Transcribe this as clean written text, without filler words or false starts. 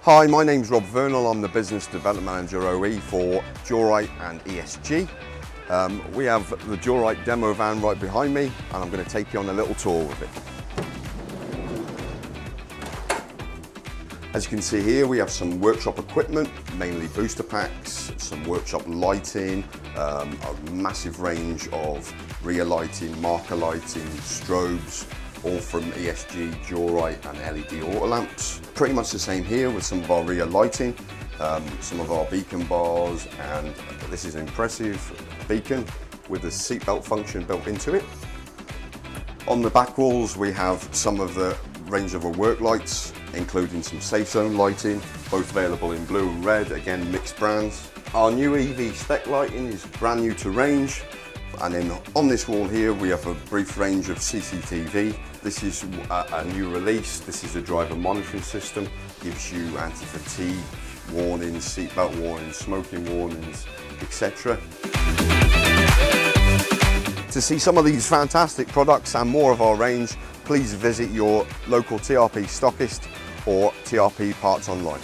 Hi, my name's Rob Vernal. I'm the Business Development Manager OE for Durite and ESG. We have the Durite demo van right behind me, and I'm going to take you on a little tour with it. As you can see here, we have some workshop equipment, mainly booster packs, some workshop lighting, a massive range of rear lighting, marker lighting, strobes, all from ESG, Durite and LED auto lamps. Pretty much the same here with some of our rear lighting, some of our beacon bars, and this is an impressive beacon with a seatbelt function built into it. On the back walls we have some of the range of our work lights, including some safe zone lighting, both available in blue and red, again mixed brands. Our new EV spec lighting is brand new to range, and then on this wall here we have a brief range of CCTV. This is a new release. This is a driver monitoring system, gives you anti-fatigue warnings, seatbelt warnings, smoking warnings, etc. To see some of these fantastic products and more of our range, please visit your local TRP stockist or TRP Parts Online.